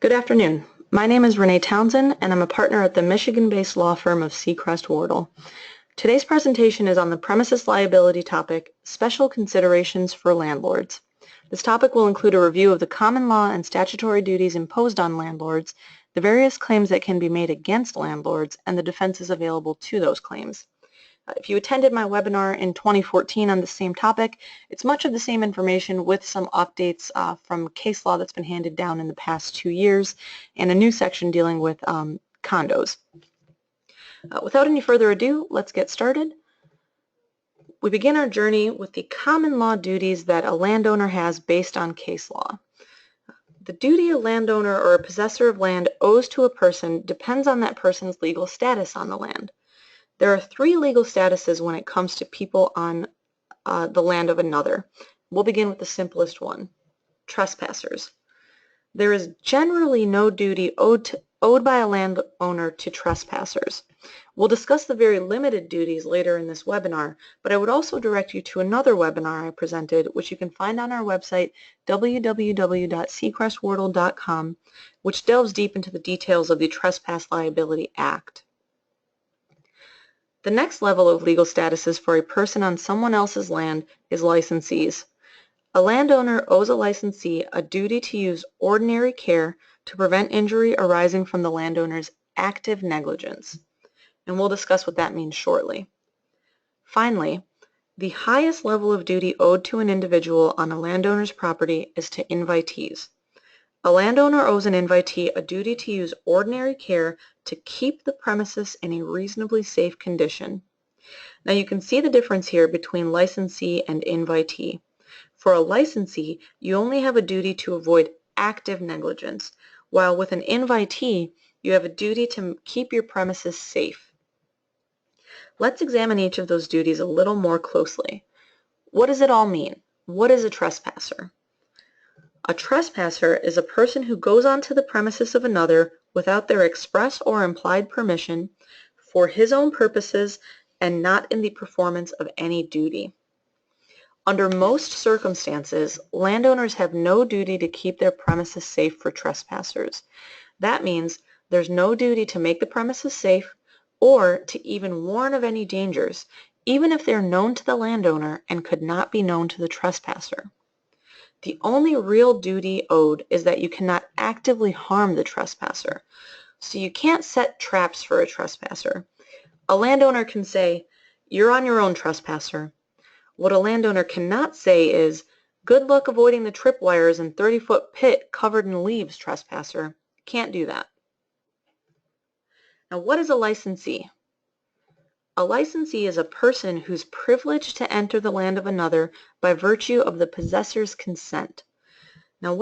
Good afternoon. My name is Renee Townsend, and I'm a partner at the Michigan-based law firm of Secrest Wardle. Today's presentation is on the premises liability topic, Special Considerations for Landlords. This topic will include a review of the common law and statutory duties imposed on landlords, the various claims that can be made against landlords, and the defenses available to those claims. If you attended my webinar in 2014 on the same topic, it's much of the same information with some updates from case law that's been handed down in the past 2 years and a new section dealing with condos. Without any further ado, let's get started. We begin our journey with the common law duties that a landowner has based on case law. The duty a landowner or a possessor of land owes to a person depends on that person's legal status on the land. There are 3 legal statuses when it comes to people on the land of another. We'll begin with the simplest one, trespassers. There is generally no duty owed by a landowner to trespassers. We'll discuss the very limited duties later in this webinar, but I would also direct you to another webinar I presented, which you can find on our website, www.secrestwardle.com, which delves deep into the details of the Trespass Liability Act. The next level of legal statuses for a person on someone else's land is licensees. A landowner owes a licensee a duty to use ordinary care to prevent injury arising from the landowner's active negligence, and we'll discuss what that means shortly. Finally, the highest level of duty owed to an individual on a landowner's property is to invitees. A landowner owes an invitee a duty to use ordinary care to keep the premises in a reasonably safe condition. Now you can see the difference here between licensee and invitee. For a licensee, you only have a duty to avoid active negligence, while with an invitee, you have a duty to keep your premises safe. Let's examine each of those duties a little more closely. What does it all mean? What is a trespasser? A trespasser is a person who goes onto the premises of another without their express or implied permission for his own purposes and not in the performance of any duty. Under most circumstances, landowners have no duty to keep their premises safe for trespassers. That means there's no duty to make the premises safe or to even warn of any dangers, even if they're known to the landowner and could not be known to the trespasser. The only real duty owed is that you cannot actively harm the trespasser. So you can't set traps for a trespasser. A landowner can say, "You're on your own, trespasser." What a landowner cannot say is, "Good luck avoiding the tripwires and 30-foot pit covered in leaves, trespasser." Can't do that. Now, what is a licensee? A licensee is a person who's privileged to enter the land of another by virtue of the possessor's consent. Now,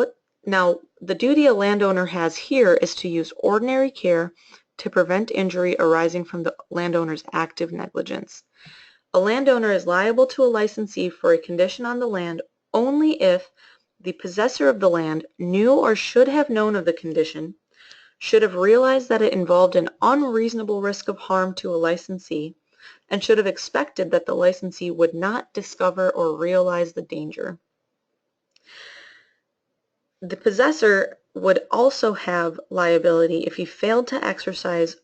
the duty a landowner has here is to use ordinary care to prevent injury arising from the landowner's active negligence. A landowner is liable to a licensee for a condition on the land only if the possessor of the land knew or should have known of the condition, should have realized that it involved an unreasonable risk of harm to a licensee, and should have expected that the licensee would not discover or realize the danger. The possessor would also have liability if he failed to exercise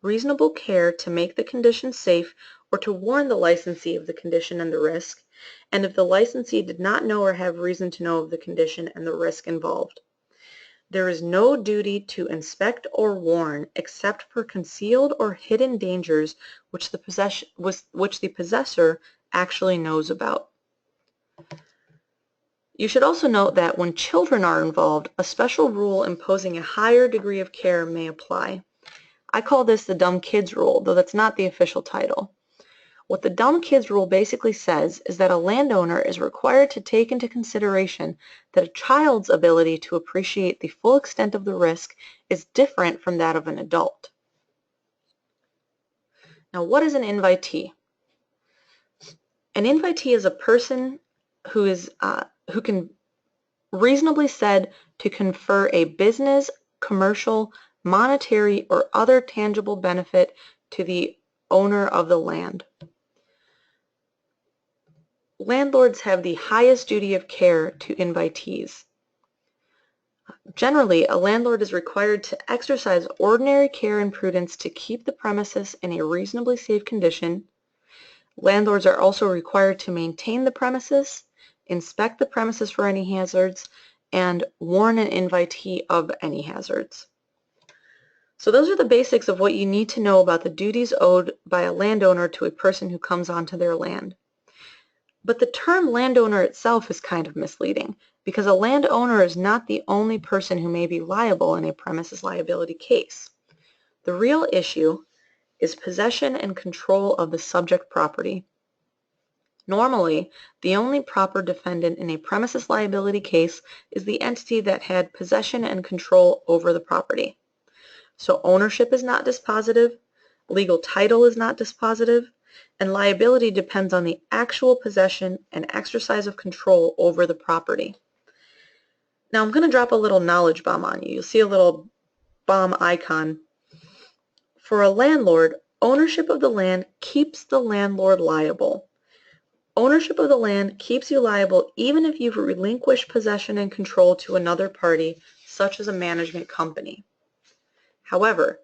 reasonable care to make the condition safe or to warn the licensee of the condition and the risk, and if the licensee did not know or have reason to know of the condition and the risk involved. There is no duty to inspect or warn except for concealed or hidden dangers which the possessor actually knows about. You should also note that when children are involved, a special rule imposing a higher degree of care may apply. I call this the dumb kids rule, though that's not the official title. What the dumb kids rule basically says is that a landowner is required to take into consideration that a child's ability to appreciate the full extent of the risk is different from that of an adult. Now, what is an invitee? An invitee is a person who can reasonably said to confer a business, commercial, monetary, or other tangible benefit to the owner of the land. Landlords have the highest duty of care to invitees. Generally, a landlord is required to exercise ordinary care and prudence to keep the premises in a reasonably safe condition. Landlords are also required to maintain the premises, inspect the premises for any hazards, and warn an invitee of any hazards. So those are the basics of what you need to know about the duties owed by a landowner to a person who comes onto their land. But the term landowner itself is kind of misleading because a landowner is not the only person who may be liable in a premises liability case. The real issue is possession and control of the subject property. Normally, the only proper defendant in a premises liability case is the entity that had possession and control over the property. So ownership is not dispositive, legal title is not dispositive, and liability depends on the actual possession and exercise of control over the property. Now I'm going to drop a little knowledge bomb on you. You'll see a little bomb icon. For a landlord, ownership of the land keeps the landlord liable. Ownership of the land keeps you liable even if you've relinquished possession and control to another party, such as a management company. However,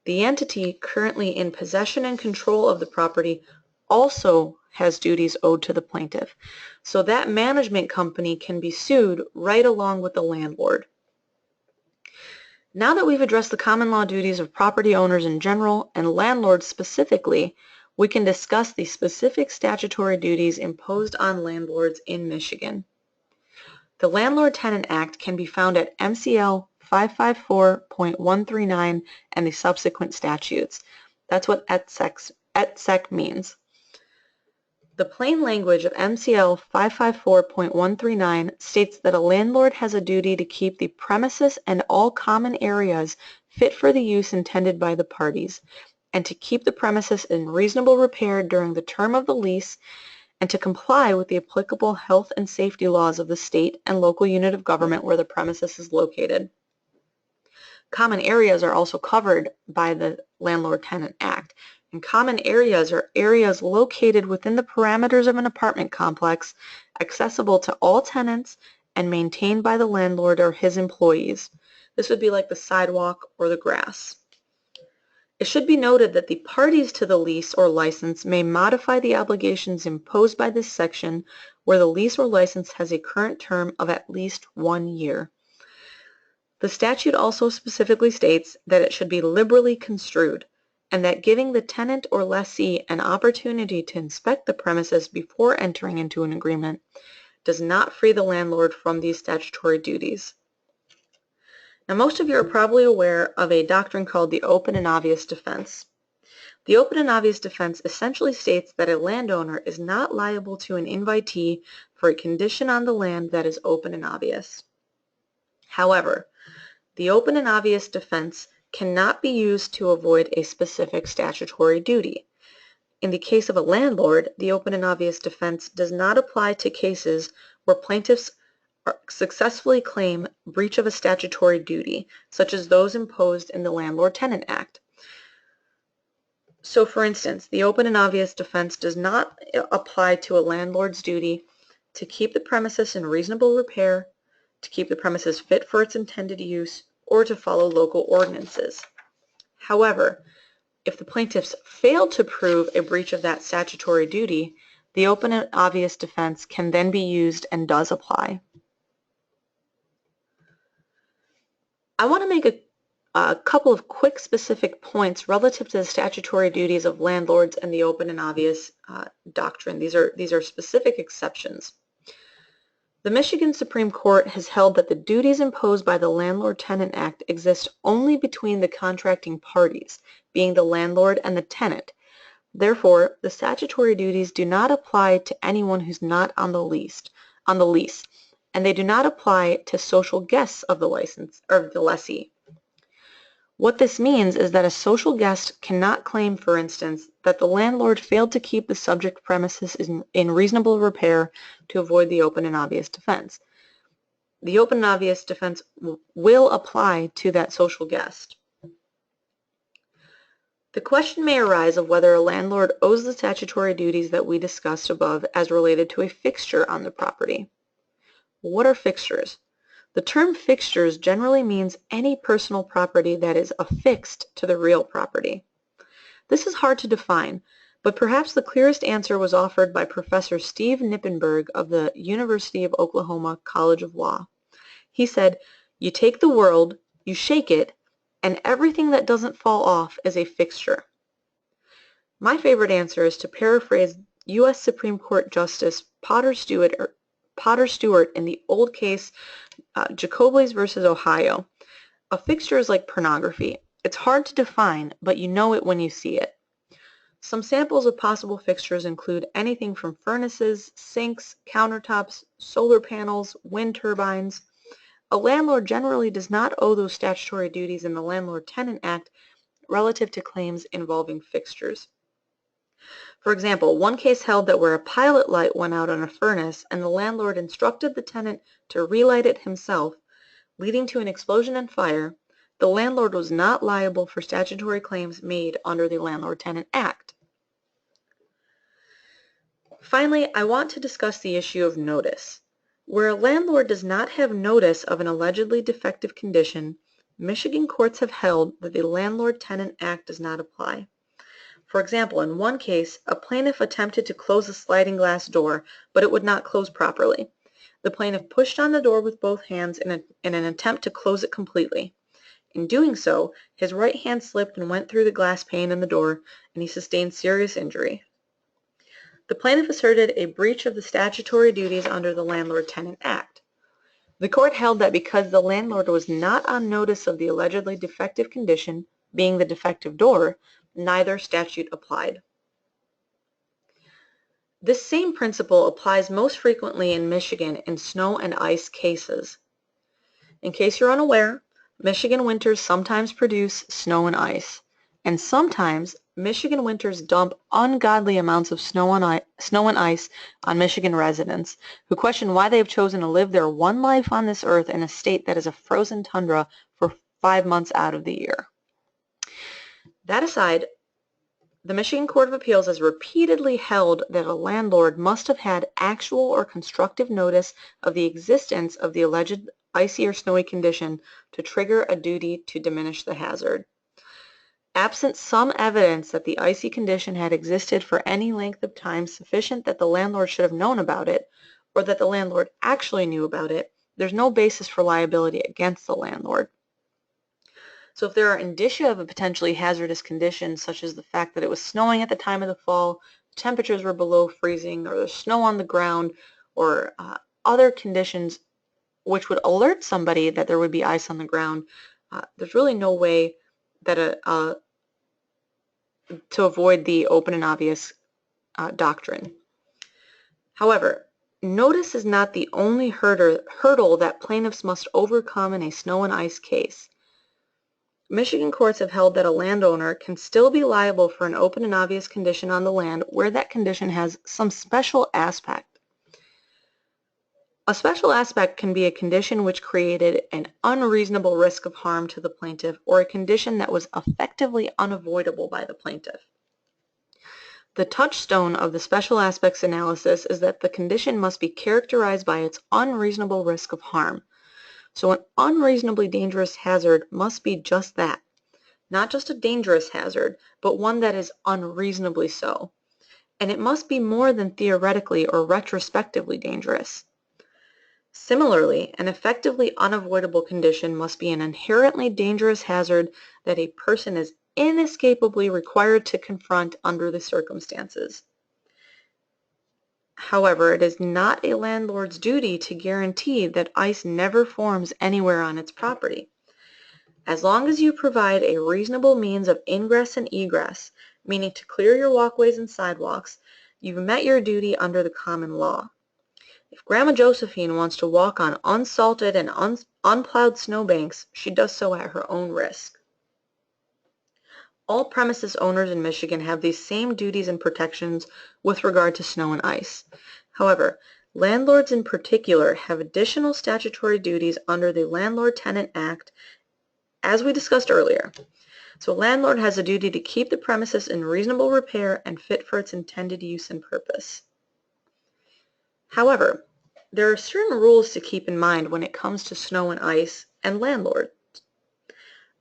the entity currently in possession and control of the property also has duties owed to the plaintiff, so that management company can be sued right along with the landlord. Now that we've addressed the common law duties of property owners in general and landlords specifically, we can discuss the specific statutory duties imposed on landlords in Michigan. The Landlord-Tenant Act can be found at MCL 554.139 and the subsequent statutes. That's what et sec means. The plain language of MCL 554.139 states that a landlord has a duty to keep the premises and all common areas fit for the use intended by the parties, and to keep the premises in reasonable repair during the term of the lease, and to comply with the applicable health and safety laws of the state and local unit of government where the premises is located. Common areas are also covered by the Landlord-Tenant Act, and common areas are areas located within the parameters of an apartment complex, accessible to all tenants, and maintained by the landlord or his employees. This would be like the sidewalk or the grass. It should be noted that the parties to the lease or license may modify the obligations imposed by this section where the lease or license has a current term of at least 1 year. The statute also specifically states that it should be liberally construed, and that giving the tenant or lessee an opportunity to inspect the premises before entering into an agreement does not free the landlord from these statutory duties. Now, most of you are probably aware of a doctrine called the open and obvious defense. The open and obvious defense essentially states that a landowner is not liable to an invitee for a condition on the land that is open and obvious. However, the open and obvious defense cannot be used to avoid a specific statutory duty. In the case of a landlord, the open and obvious defense does not apply to cases where plaintiffs successfully claim breach of a statutory duty, such as those imposed in the Landlord-Tenant Act. So, for instance, the open and obvious defense does not apply to a landlord's duty to keep the premises in reasonable repair, to keep the premises fit for its intended use, or to follow local ordinances. However, if the plaintiffs fail to prove a breach of that statutory duty, the open and obvious defense can then be used and does apply. I want to make a couple of quick specific points relative to the statutory duties of landlords and the open and obvious doctrine. These are specific exceptions. The Michigan Supreme Court has held that the duties imposed by the Landlord-Tenant Act exist only between the contracting parties, being the landlord and the tenant. Therefore, the statutory duties do not apply to anyone who's not on the lease, and they do not apply to social guests of the license or the lessee. What this means is that a social guest cannot claim, for instance, that the landlord failed to keep the subject premises in reasonable repair to avoid the open and obvious defense. The open and obvious defense will apply to that social guest. The question may arise of whether a landlord owes the statutory duties that we discussed above as related to a fixture on the property. What are fixtures? The term fixtures generally means any personal property that is affixed to the real property. This is hard to define, but perhaps the clearest answer was offered by Professor Steve Nippenberg of the University of Oklahoma College of Law. He said, "You take the world, you shake it, and everything that doesn't fall off is a fixture." My favorite answer is to paraphrase U.S. Supreme Court Justice Potter Stewart in the old case Jacobles versus Ohio. A fixture is like pornography. It's hard to define, but you know it when you see it. Some samples of possible fixtures include anything from furnaces, sinks, countertops, solar panels, wind turbines. A landlord generally does not owe those statutory duties in the Landlord-Tenant Act relative to claims involving fixtures. For example, one case held that where a pilot light went out on a furnace and the landlord instructed the tenant to relight it himself, leading to an explosion and fire, the landlord was not liable for statutory claims made under the Landlord-Tenant Act. Finally, I want to discuss the issue of notice. Where a landlord does not have notice of an allegedly defective condition, Michigan courts have held that the Landlord-Tenant Act does not apply. For example, in one case, a plaintiff attempted to close a sliding glass door, but it would not close properly. The plaintiff pushed on the door with both hands in an attempt to close it completely. In doing so, his right hand slipped and went through the glass pane in the door, and he sustained serious injury. The plaintiff asserted a breach of the statutory duties under the Landlord-Tenant Act. The court held that because the landlord was not on notice of the allegedly defective condition, being the defective door, neither statute applied. This same principle applies most frequently in Michigan in snow and ice cases. In case you're unaware, Michigan winters sometimes produce snow and ice, and sometimes Michigan winters dump ungodly amounts of snow and ice on Michigan residents who question why they have chosen to live their one life on this earth in a state that is a frozen tundra for 5 months out of the year. That aside, the Michigan Court of Appeals has repeatedly held that a landlord must have had actual or constructive notice of the existence of the alleged icy or snowy condition to trigger a duty to diminish the hazard. Absent some evidence that the icy condition had existed for any length of time sufficient that the landlord should have known about it, or that the landlord actually knew about it, there's no basis for liability against the landlord. So if there are indicia of a potentially hazardous condition, such as the fact that it was snowing at the time of the fall, temperatures were below freezing, or there's snow on the ground, or other conditions which would alert somebody that there would be ice on the ground, there's really no way that to avoid the open and obvious doctrine. However, notice is not the only hurdle that plaintiffs must overcome in a snow and ice case. Michigan courts have held that a landowner can still be liable for an open and obvious condition on the land where that condition has some special aspect. A special aspect can be a condition which created an unreasonable risk of harm to the plaintiff or a condition that was effectively unavoidable by the plaintiff. The touchstone of the special aspects analysis is that the condition must be characterized by its unreasonable risk of harm. So an unreasonably dangerous hazard must be just that. Not just a dangerous hazard, but one that is unreasonably so. And it must be more than theoretically or retrospectively dangerous. Similarly, an effectively unavoidable condition must be an inherently dangerous hazard that a person is inescapably required to confront under the circumstances. However, it is not a landlord's duty to guarantee that ice never forms anywhere on its property. As long as you provide a reasonable means of ingress and egress, meaning to clear your walkways and sidewalks, you've met your duty under the common law. If Grandma Josephine wants to walk on unsalted and unplowed snowbanks, she does so at her own risk. All premises owners in Michigan have these same duties and protections with regard to snow and ice. However, landlords in particular have additional statutory duties under the Landlord-Tenant Act, as we discussed earlier. So a landlord has a duty to keep the premises in reasonable repair and fit for its intended use and purpose. However, there are certain rules to keep in mind when it comes to snow and ice and landlords.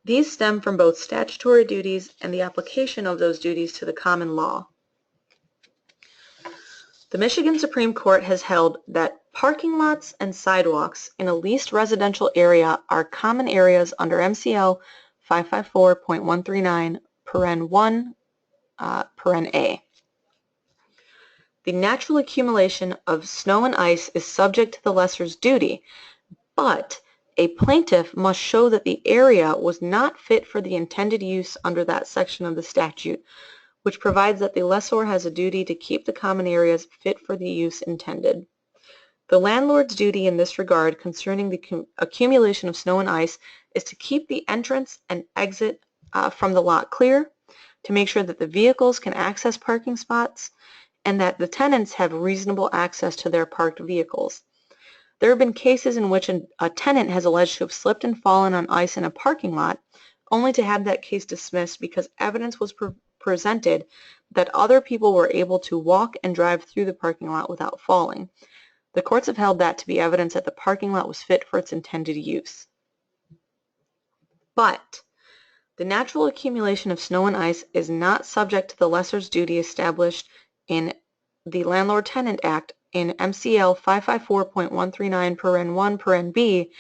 These stem from both statutory duties and the application of those duties to the common law. The Michigan Supreme Court has held that parking lots and sidewalks in a leased residential area are common areas under MCL 554.139, paren 1, paren A. The natural accumulation of snow and ice is subject to the lessor's duty, but a plaintiff must show that the area was not fit for the intended use under that section of the statute, which provides that the lessor has a duty to keep the common areas fit for the use intended. The landlord's duty in this regard concerning the accumulation of snow and ice is to keep the entrance and exit from the lot clear, to make sure that the vehicles can access parking spots, and that the tenants have reasonable access to their parked vehicles. There have been cases in which a tenant has alleged to have slipped and fallen on ice in a parking lot, only to have that case dismissed because evidence was presented that other people were able to walk and drive through the parking lot without falling. The courts have held that to be evidence that the parking lot was fit for its intended use. But the natural accumulation of snow and ice is not subject to the lessor's duty established in the Landlord-Tenant Act in MCL 554.139 paren 1 paren B,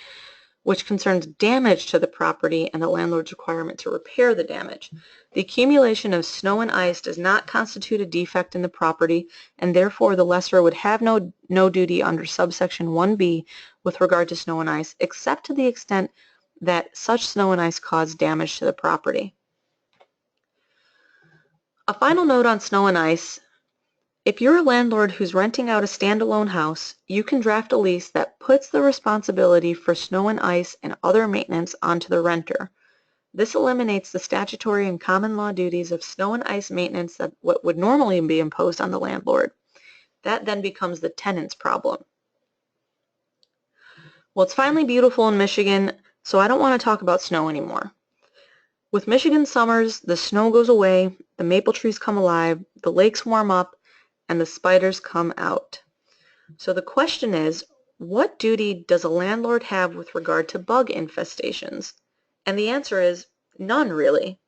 which concerns damage to the property and the landlord's requirement to repair the damage. The accumulation of snow and ice does not constitute a defect in the property, and therefore the lessor would have no duty under subsection 1B with regard to snow and ice, except to the extent that such snow and ice cause damage to the property. A final note on snow and ice. If you're a landlord who's renting out a standalone house, you can draft a lease that puts the responsibility for snow and ice and other maintenance onto the renter. This eliminates the statutory and common law duties of snow and ice maintenance that would normally be imposed on the landlord. That then becomes the tenant's problem. Well, it's finally beautiful in Michigan, so I don't want to talk about snow anymore. With Michigan summers, the snow goes away, the maple trees come alive, the lakes warm up, and the spiders come out. So the question is, what duty does a landlord have with regard to bug infestations? And the answer is none, really.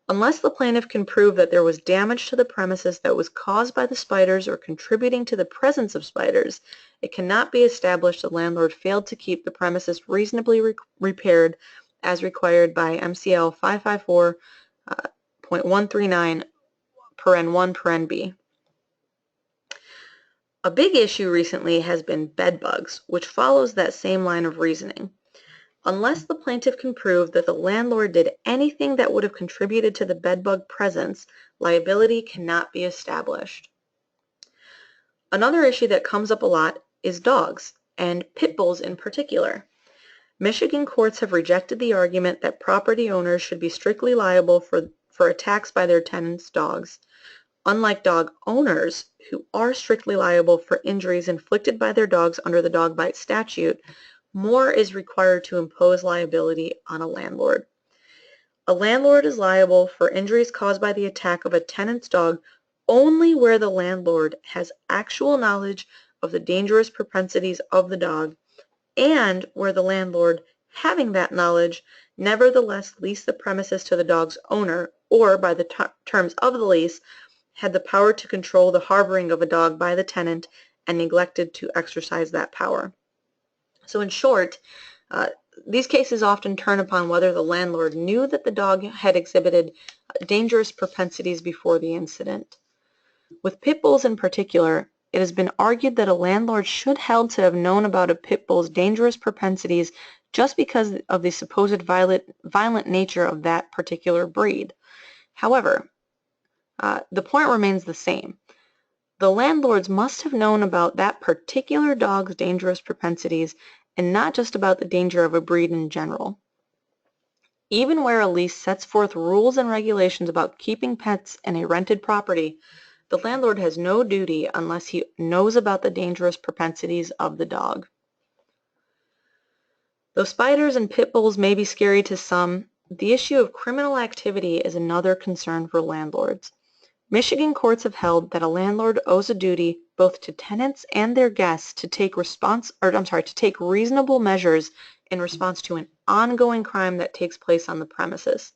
Unless the plaintiff can prove that there was damage to the premises that was caused by the spiders or contributing to the presence of spiders, it cannot be established the landlord failed to keep the premises reasonably repaired as required by MCL 554.139 paren 1 paren B. A big issue recently has been bed bugs, which follows that same line of reasoning. Unless the plaintiff can prove that the landlord did anything that would have contributed to the bed bug presence, liability cannot be established. Another issue that comes up a lot is dogs, and pit bulls in particular. Michigan courts have rejected the argument that property owners should be strictly liable for attacks by their tenants' dogs. Unlike dog owners, who are strictly liable for injuries inflicted by their dogs under the dog bite statute, more is required to impose liability on a landlord. A landlord is liable for injuries caused by the attack of a tenant's dog only where the landlord has actual knowledge of the dangerous propensities of the dog and where the landlord, having that knowledge, nevertheless leased the premises to the dog's owner or, by the terms of the lease, had the power to control the harboring of a dog by the tenant and neglected to exercise that power. So in short, these cases often turn upon whether the landlord knew that the dog had exhibited dangerous propensities before the incident. With pit bulls in particular, it has been argued that a landlord should held to have known about a pit bull's dangerous propensities just because of the supposed violent nature of that particular breed. However, the point remains the same. The landlords must have known about that particular dog's dangerous propensities and not just about the danger of a breed in general. Even where a lease sets forth rules and regulations about keeping pets in a rented property, the landlord has no duty unless he knows about the dangerous propensities of the dog. Though spiders and pit bulls may be scary to some, the issue of criminal activity is another concern for landlords. Michigan courts have held that a landlord owes a duty both to tenants and their guests to take reasonable measures in response to an ongoing crime that takes place on the premises.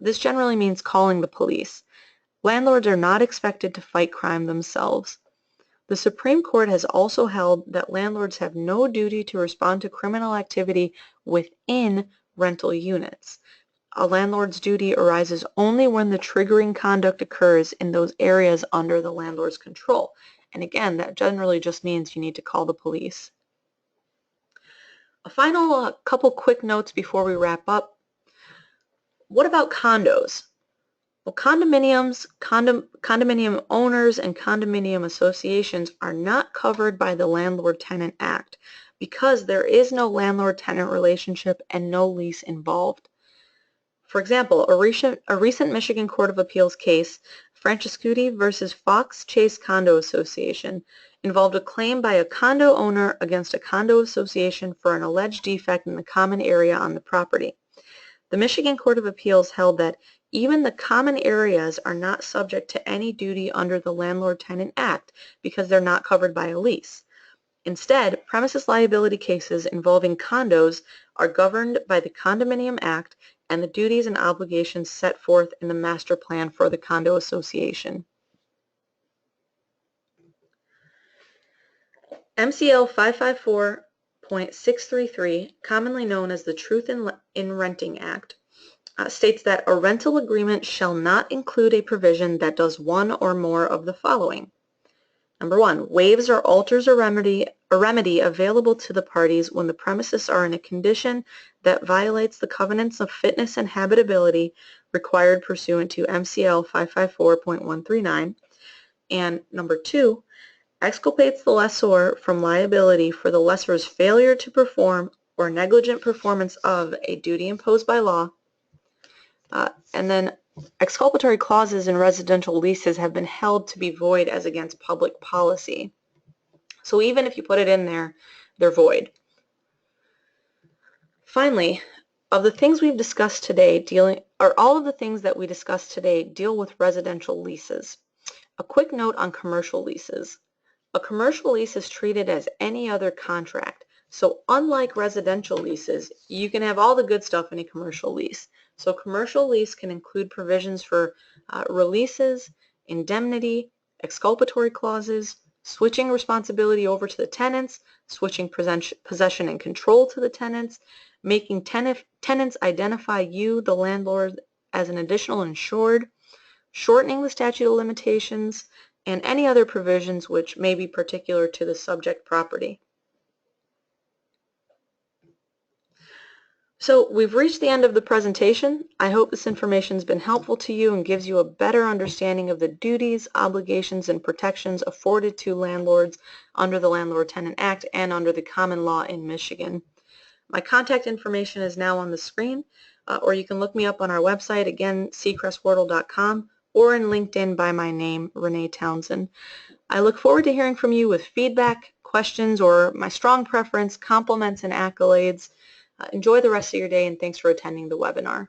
This generally means calling the police. Landlords are not expected to fight crime themselves. The Supreme Court has also held that landlords have no duty to respond to criminal activity within rental units. A landlord's duty arises only when the triggering conduct occurs in those areas under the landlord's control. And again, that generally just means you need to call the police. A final couple quick notes before we wrap up. What about condos? Well, condominiums, condominium owners, and condominium associations are not covered by the Landlord-Tenant Act because there is no landlord-tenant relationship and no lease involved. For example, a recent Michigan Court of Appeals case, Francescuti versus Fox Chase Condo Association, involved a claim by a condo owner against a condo association for an alleged defect in the common area on the property. The Michigan Court of Appeals held that even the common areas are not subject to any duty under the Landlord-Tenant Act because they're not covered by a lease. Instead, premises liability cases involving condos are governed by the Condominium Act and the duties and obligations set forth in the master plan for the condo association. MCL 554.633, commonly known as the Truth in Renting Act, states that a rental agreement shall not include a provision that does one or more of the following. Number one, waives or alters a remedy available to the parties when the premises are in a condition that violates the covenants of fitness and habitability required pursuant to MCL 554.139. And number two, exculpates the lessor from liability for the lessor's failure to perform or negligent performance of a duty imposed by law. And then exculpatory clauses in residential leases have been held to be void as against public policy. So even if you put it in there, they're void. Finally, of the things we've discussed today, all of the things that we discussed today deal with residential leases. A quick note on commercial leases. A commercial lease is treated as any other contract. So unlike residential leases, you can have all the good stuff in a commercial lease. So commercial lease can include provisions for releases, indemnity, exculpatory clauses, switching responsibility over to the tenants, switching possession and control to the tenants, making tenants identify you, the landlord, as an additional insured, shortening the statute of limitations, and any other provisions which may be particular to the subject property. So we've reached the end of the presentation. I hope this information has been helpful to you and gives you a better understanding of the duties, obligations, and protections afforded to landlords under the Landlord-Tenant Act and under the common law in Michigan. My contact information is now on the screen, or you can look me up on our website, again, secrestwardle.com, or in LinkedIn by my name, Renee Townsend. I look forward to hearing from you with feedback, questions, or my strong preference, compliments, and accolades. Enjoy the rest of your day, and thanks for attending the webinar.